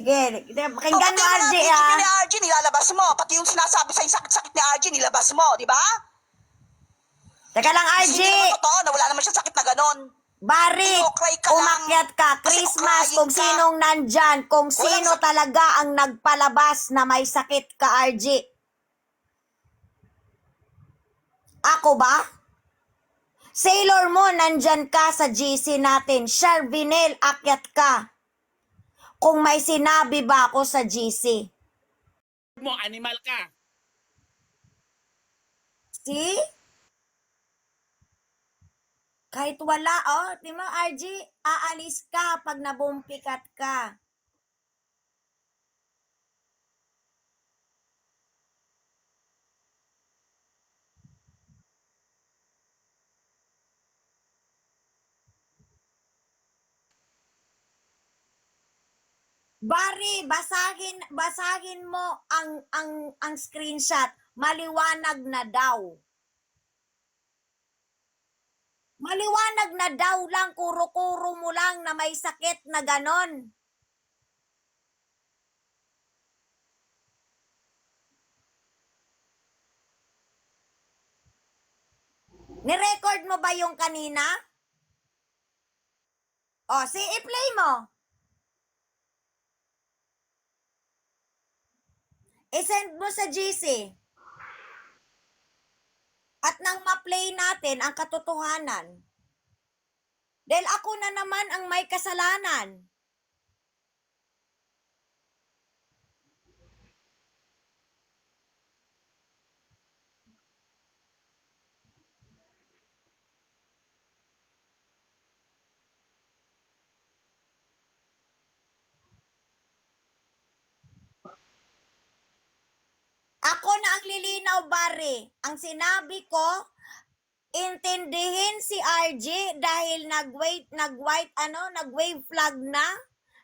Sige, pakinggan mo, RJ, Video ha? ni RJ, nilalabas mo. Pati yung sinasabi sa sakit-sakit ni RJ, nilabas mo, di ba? Teka lang, RJ. Hindi naman totoo na wala naman siya sakit na ganon. Bari, Sinukray ka lang. umakyat ka. Kasi Christmas, ukrayin kung ka. sinong nandyan, kung sino sakit. talaga ang nagpalabas na may sakit ka, RJ. Ako ba? Sailor Moon, nandyan ka sa GC natin. Sharvinel, akyat ka. Kung may sinabi ba ako sa GC? Mo, animal ka. See? Kahit wala, oh. Di mo, RG, aalis ka pag nabumpikat ka. Bari, basahin mo ang screenshot. Maliwanag na daw. Maliwanag na daw lang, kuro-kuro mo lang na may sakit na ganon. Ni-record mo ba yung kanina? O, i-play mo. I-send mo sa GC. At nang ma-play natin ang katotohanan. Dahil ako na naman ang may kasalanan. Ako na ang lilinaw, Bari. Ang sinabi ko, intindihin si RG dahil nag-wave flag na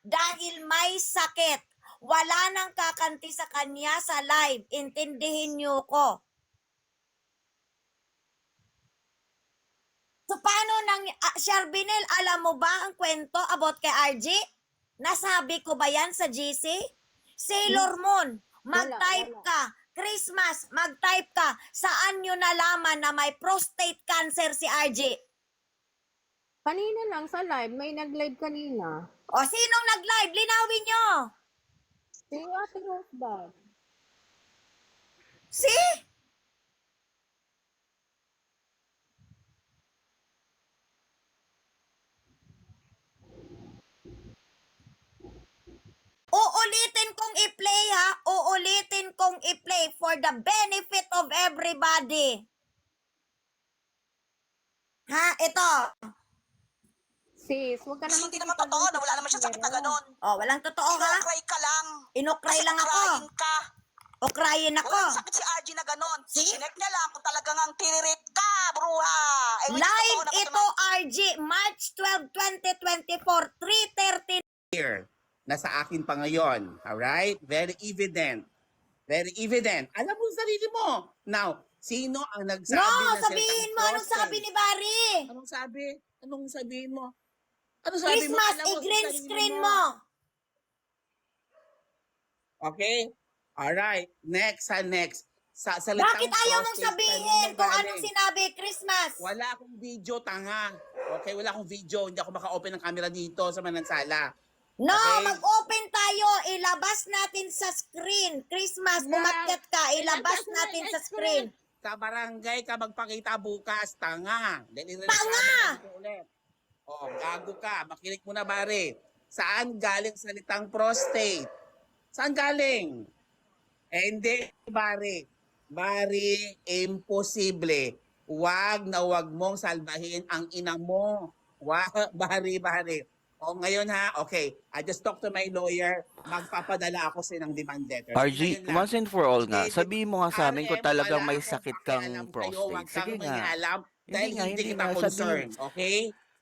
dahil may sakit. Wala nang kakanti sa kanya sa live. Intindihin niyo ko. So paano nang Sharvinel, alam mo ba ang kwento about kay RG? Nasabi ko ba yan sa GC? Sailor Moon, mag-type ka. Christmas, mag-type ka. Saan nyo nalaman na may prostate cancer si RG? Kanina lang sa live, may nag-live kanina. O, sinong nag-live? Linawin nyo. Si Ate Rosebud. See? Uulitin kong i-play, ha? Uulitin kong i-play for the benefit of everybody. Ha? Ito. Sis, huwag ka naman Hindi naman totoo na wala naman siya sakit na ganon. Oh, walang totoo, ha? Sinukray ka lang. Inukray lang ako. Ukrayin ka. Ukrayin ako. Walang sakit si RJ na ganon. Sinek niya lang kung talagang ang tinirit ka, bruha. Live ito, RG, March 12, 2024, 3:30. Here, nasa akin pa ngayon. Alright? Very evident. Very evident. Alam mo sa sarili mo. Now, sino ang nagsabi No, na sabihin mo, anong sabi ni Barry? Anong sabi? Anong sabihin mo? Anong sabi mo? Christmas, Alam mo sa i-green sarili screen mo. Okay? Alright. Next, next. Sa salitang Bakit ayaw mong prostate, sabihin kanino kung galing? anong sinabi, Christmas? Wala akong video, tanga. Okay, wala akong video. Hindi ako maka-open ng camera dito sa Manansala. No, Okay. mag-open tayo. Ilabas natin sa screen. Christmas, umakyat ka. Ilabas natin sa screen. Sa barangay ka magpakita bukas, tanga. Tanga! Oh, gago ka. Makinig mo na, Bare. Saan galing salitang prostate? Saan galing? Eh, hindi, Bare. Bare, imposible. Wag na wag mong salbahin ang ina mo. Bare. O ngayon ha, okay. I just talked to my lawyer. Magpapadala ako sa ng demand letter. RG, Ngayon lang. once and for all nga, Okay, sabihin mo nga sa amin kung RM, talagang wala may akong sakit pakialam kang sa'yo. Huwag prostate. Sige kang nga. mangialam dahil Hindi nga, hindi hindi kita nga. concerned. Okay?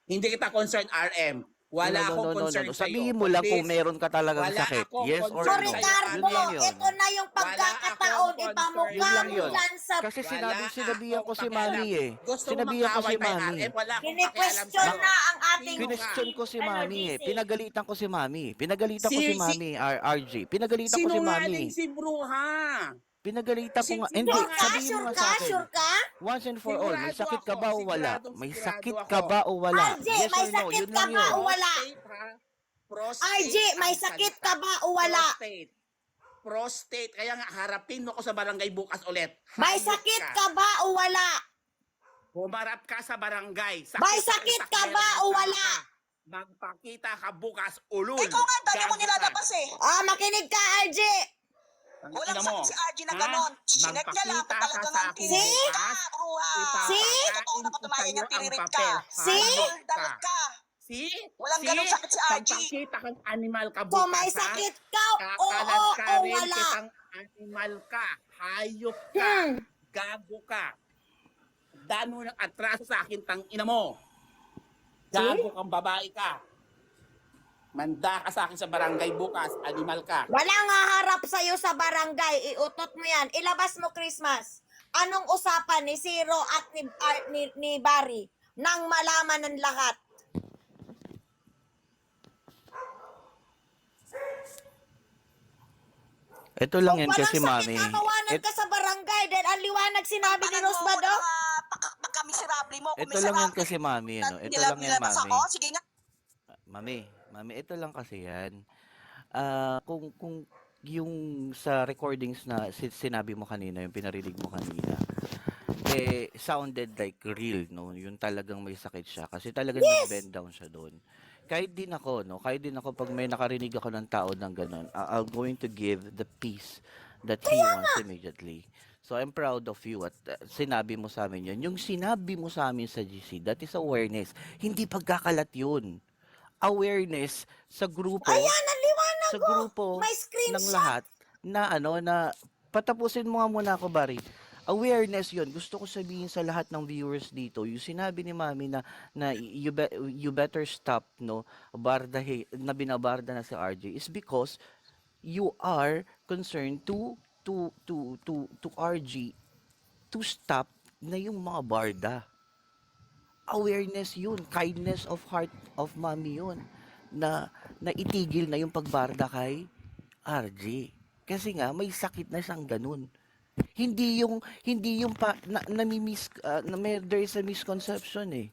Hindi kita concerned, RM. Wala akong concern sa'yo. Sabihin mo lang kung Please. meron ka talagang Wala sakit. akong Yes or concern So no? sa'yo. Ricardo, Yun lang yun. ito na yung pagkakataon, Wala akong ipamukha concern. mo Yun lang dyan sa... Kasi Wala sinabihan ko si akong Mami pakialam. eh. Gusto mo Sinabihan ko si mag-away kay Mami. RM, wala akong pakialam Kini-question sa'yo. na ang ating... Sino ka? Question ko si Ano, Mami eh. GC? Pinagalitan ko si Mami. Pinagalitan ko si Mami, RG. Pinagalitan ko si Sinungaling Mami. si Bruha. Pinagalitan ko nga. Si- Hindi, Sure ka? sabihin mo Sure nga ka? sa akin. Sure ka? Once and for all, may Sigurado sakit ka ako, ba o wala? siguradong May sigurado sakit ako. ka ba o wala? RJ, Yes may or no? sakit Yun ka lang ba yun. o wala? Prostate, ha? Prostate RJ, may ang sakit salita. ka ba o wala? Prostate. Prostate. Kaya nga, harapin mo ko sa barangay bukas ulit. May Hayop sakit ka ba o wala? Humarap ka sa barangay. May sakit ka ba o wala? Magpakita ka bukas, ulul. Ikaw nga, ang dami mo Gago ka. nilalabas eh. Makinig ka, RJ. Ang Walang ina mo. sakit si RG na Ha? ganon. Chinek niya lang kung Magpakita talagang ka sa ang akin tinirit ka, bukas. bruha. See? Totoo na Ipapakain ko patunayan sa'yo niyang ang tinirit ka. papel. See? Hayop Darot ka. See? Walang See? ganong sakit si RG. Magpakita kang animal ka So bukas, may ha? sakit ka Kakalat o ka rin wala? kitang animal ka. Hayop ka. Gago ka. Dano ng atraso sa akin, tang ina mo. Gago kang babae ka. Manda ka sa akin sa barangay bukas. Animal ka. Walang haharap sa'yo sa barangay. Iutot mo yan. Ilabas mo, Christmas. Anong usapan ni Zero at ni Barry nang malaman ng lahat? Ito lang yan kasi, Walang Mami. sakit, tatawanan ka sa barangay. Dahil ang liwanag sinabi ni Rosbado. Pagka-miserable mo. Ito lang yan kasi, Mami. Ano? Ito lang yan, Nilabas Mami. ako. Sige nga. Mami, ito lang kasi yan. Kung yung sa recordings na sinabi mo kanina, yung pinarinig mo kanina, sounded like real, no? Yung talagang may sakit siya. Kasi talagang nag-bend down siya doon. Kahit din ako, no? Kahit din ako, pag may nakarinig ako ng tao ng ganun, I'm going to give the peace that he wants immediately. So, I'm proud of you at sinabi mo sa amin yun. Yung sinabi mo sa amin sa GC, that is awareness. Hindi pagkakalat yun. Awareness sa grupo. Ayan, ang liwanag Sa ko. grupo May ng screenshot. lahat na patapusin mo nga muna ako, Barry. Awareness yun. Gusto ko sabihin sa lahat ng viewers dito, yung sinabi ni Mami na you better stop, no, na binabarda na si RJ is because you are concerned to RG to stop na yung mga barda. Awareness yun, kindness of heart of Mami yun, na itigil na yung pagbarda kay RJ. Kasi nga may sakit na siyang ganun. Hindi yung there is a misconception eh.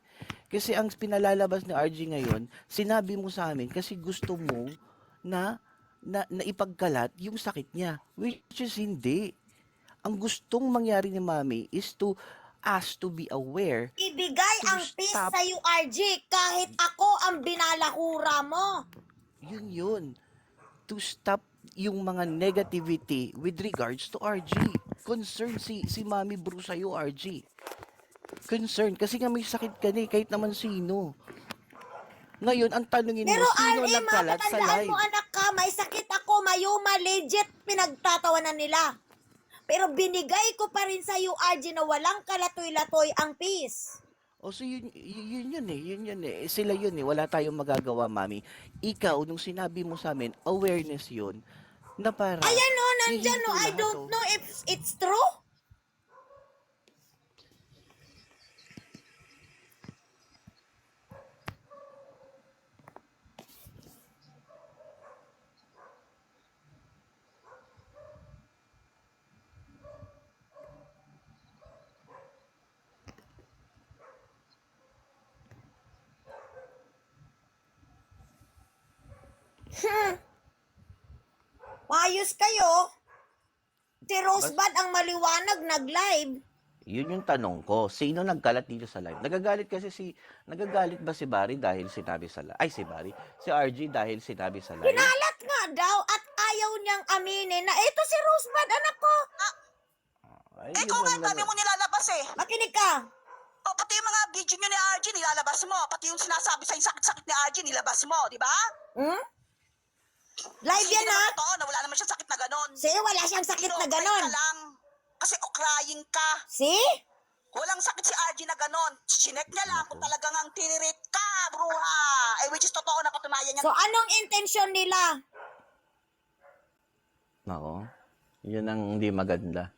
Kasi ang pinalalabas ni RJ ngayon, sinabi mo sa amin kasi gusto mo na ipagkalat yung sakit niya, which is hindi. Ang gustong mangyari ni Mami is to us to be aware. Ibigay To ang peace stop. sa'yo, RG. Kahit ako ang binalahura mo. Yun. To stop yung mga negativity with regards to RG. Concern si Mami Bru sa'yo, RG. Concern. Kasi nga may sakit ka na eh, kahit naman sino. Ngayon, ang tanungin Pero mo, sino RA, nagkalat sa matatandaan live? mo anak ka, may sakit ako, mayuma, legit, pinagtatawanan nila. Pero binigay ko pa rin sa'yo, RG, na walang kalatoy-latoy ang peace. O so yun eh. Sila yun eh. Wala tayong magagawa, Mami. Ikaw, nung sinabi mo sa amin, awareness yun, na para... Ayan o, nandyan hihinto o, I lahat, don't oh. know if it's true. Maayos kayo. Si Rosebud ang maliwanag nag-live. Yun yung tanong ko. Sino nagkalat dito sa live? Nagagalit ba si Barry dahil sinabi sa live? Ay, si Barry. Si RG dahil sinabi sa live? Kinalat nga daw at ayaw niyang aminin na ito si Rosebud, anak ko. Ay, Ikaw nga, ang dami mo nilalabas eh. Makinig ka. O, pati yung mga video nyo ni RG, nilalabas mo. Pati yung sinasabi sa sakit-sakit ni RG, nilabas mo, di ba? Hmm? Live yan ha. Totoo na wala naman siya sakit na ganon. See, wala siyang sakit na Kinocry ganon. ka lang. Kasi crying ka. See? Walang sakit si RG na ganon. Chinek niya lang kung talagang ang tinirit ka, bruha. Which is totoo na patunayan yan. So anong intensyon nila? Nako, yun ang hindi maganda.